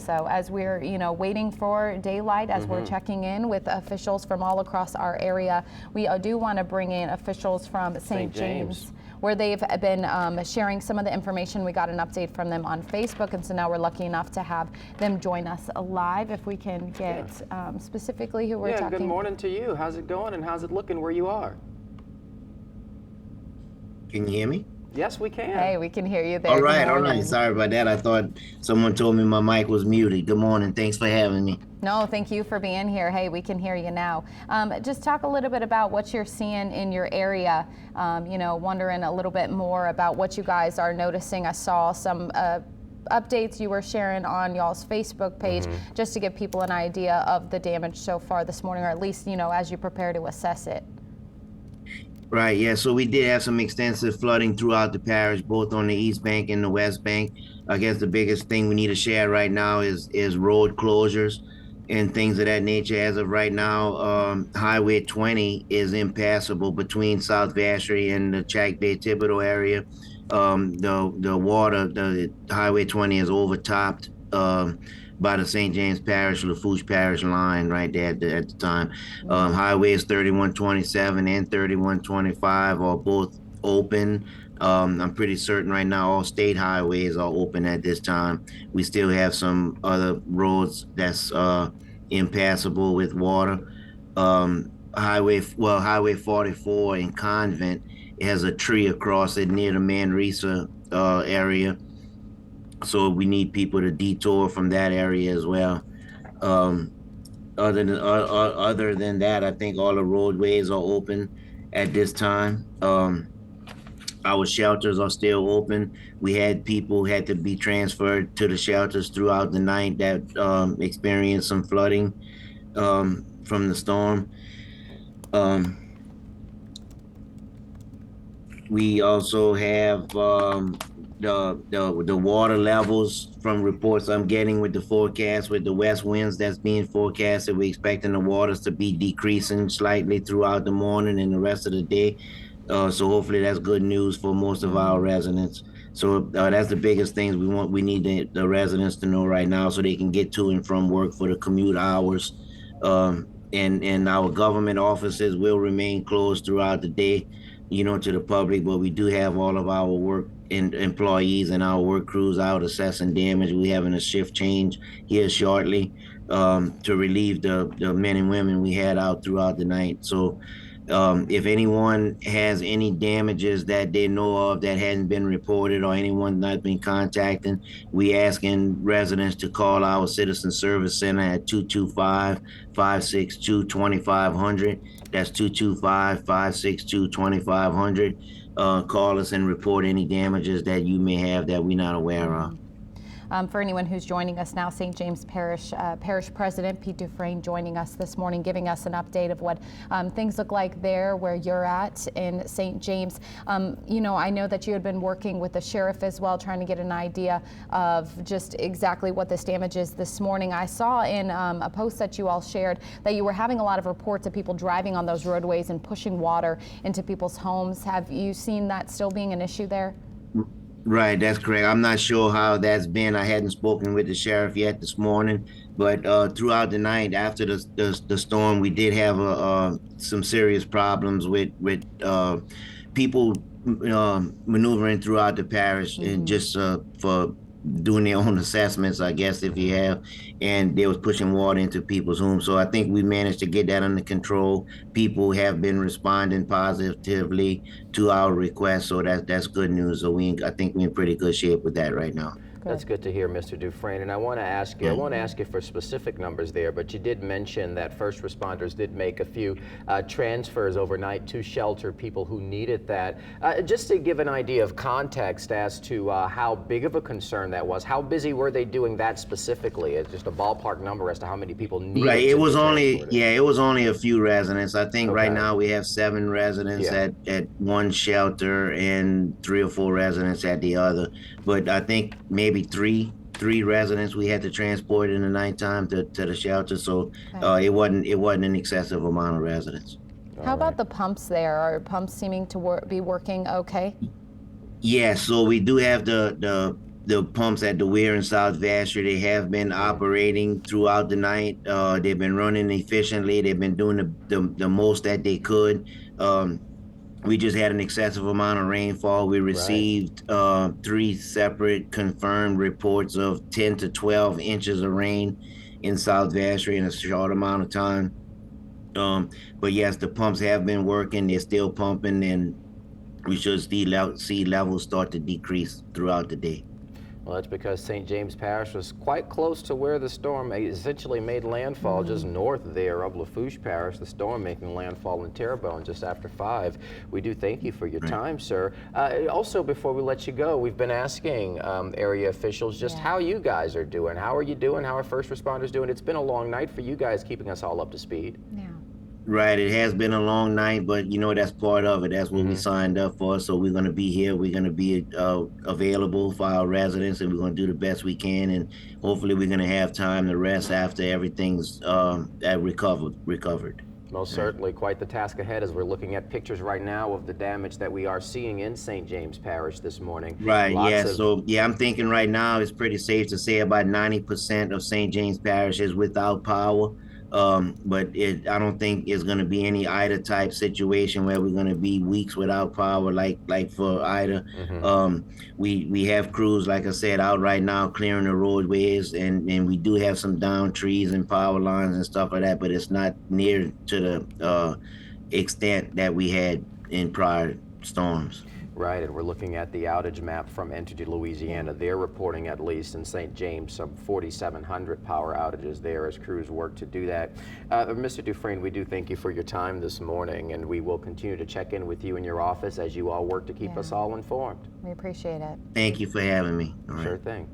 So as we're, waiting for daylight, as we're checking in with officials from all across our area, we do want to bring in officials from St. James, where they've been sharing some of the information. We got an update from them on Facebook, and so now we're lucky enough to have them join us live. If we can get specifically who we're talking. Good morning to you. How's it going and how's it looking where you are? Can you hear me? Yes, we can. Hey, we can hear you there. All right. Sorry about that. I thought someone told me my mic was muted. Good morning. Thanks for having me. No, thank you for being here. Hey, we can hear you now. Just talk a little bit about what you're seeing in your area, wondering a little bit more about what you guys are noticing. I saw some updates you were sharing on y'all's Facebook page, just to give people an idea of the damage so far this morning, or at least, as you prepare to assess it. Right, yeah, so we did have some extensive flooding throughout the parish, both on the east bank and the west bank. I guess the biggest thing we need to share right now is road closures and things of that nature. As of right now, Highway 20 is impassable between South Vacherie and the Chack Bay Thibodeau area. The Highway 20 is overtopped by the St. James Parish, Lafourche Parish line right there at the time. Highways 3127 and 3125 are both open. I'm pretty certain right now all state highways are open at this time. We still have some other roads that's impassable with water. Highway 44 in Convent has a tree across it near the Manresa area. So we need people to detour from that area as well. Other than that, I think all the roadways are open at this time. Our shelters are still open. We had people had to be transferred to the shelters throughout the night that experienced some flooding from the storm. We also have the water levels from reports I'm getting with the forecast, with the west winds that's being forecasted. We're expecting the waters to be decreasing slightly throughout the morning and the rest of the day. So hopefully that's good news for most of our residents. So that's the biggest things we need the residents to know right now, so they can get to and from work for the commute hours. And our government offices will remain closed throughout the day, to the public, but we do have all of our work employees and our work crews out assessing damage. We're having a shift change here shortly to relieve the men and women we had out throughout the night. So if anyone has any damages that they know of that hasn't been reported, or anyone not been contacted, we asking residents to call our Citizen Service Center at 225-562-2500. That's 225-562-2500. Call us and report any damages that you may have that we're not aware of. For anyone who's joining us now, St. James Parish Parish President Pete Dufresne joining us this morning, giving us an update of what things look like there where you're at in St. James. I know that you had been working with the sheriff as well, trying to get an idea of just exactly what this damage is this morning. I saw in a post that you all shared that you were having a lot of reports of people driving on those roadways and pushing water into people's homes. Have you seen that still being an issue there? Right, that's correct. I'm not sure how that's been. I hadn't spoken with the sheriff yet this morning, but throughout the night after the storm, we did have some serious problems with people maneuvering throughout the parish and just for doing their own assessments, I guess, if you have, and they was pushing water into people's homes. So I think we managed to get that under control. People have been responding positively to our request, so that's good news. So I think we're in pretty good shape with that right now. That's good to hear, Mr. Dufresne. And I want to ask you, I won't ask you for specific numbers there, but you did mention that first responders did make a few transfers overnight to shelter people who needed that. Just to give an idea of context as to how big of a concern that was, how busy were they doing that specifically? It's just a ballpark number as to how many people needed. Right, it was only a few residents. I think right now we have 7 residents at one shelter and 3 or 4 residents at the other. But I think maybe three residents we had to transport in the nighttime to the shelter, so it wasn't an excessive amount of residents. How about the pumps there? Are pumps seeming to be working okay? Yeah, so we do have the the pumps at the Weir in South Vassar, they have been operating throughout the night. They've been running efficiently. They've been doing the most that they could. Um, we just had an excessive amount of rainfall. We Right. received 3 separate confirmed reports of 10 to 12 inches of rain in South Vassar in a short amount of time. But yes, the pumps have been working. They're still pumping, and we should see levels start to decrease throughout the day. Well, that's because St. James Parish was quite close to where the storm essentially made landfall, just north there of Lafourche Parish, the storm making landfall in Terrebonne just after 5. We do thank you for your time, sir. Also, before we let you go, we've been asking area officials just how you guys are doing. How are you doing? How are first responders doing? It's been a long night for you guys, keeping us all up to speed. Yeah. Right, it has been a long night, but that's part of it. That's what we signed up for. So we're going to be here. We're going to be available for our residents, and we're going to do the best we can. And hopefully, we're going to have time to rest after everything's recovered. Most certainly, quite the task ahead as we're looking at pictures right now of the damage that we are seeing in St. James Parish this morning. Right, yeah. So, I'm thinking right now it's pretty safe to say about 90% of St. James Parish is without power. But I don't think it's going to be any Ida type situation where we're going to be weeks without power like for Ida. We have crews, like I said, out right now clearing the roadways, and we do have some down trees and power lines and stuff like that, but it's not near to the extent that we had in prior storms. Right, and we're looking at the outage map from Entergy Louisiana. They're reporting, at least in St. James, some 4,700 power outages there as crews work to do that. Mr. Dufresne, we do thank you for your time this morning, and we will continue to check in with you in your office as you all work to keep us all informed. We appreciate it. Thank you for having me. Sure thing.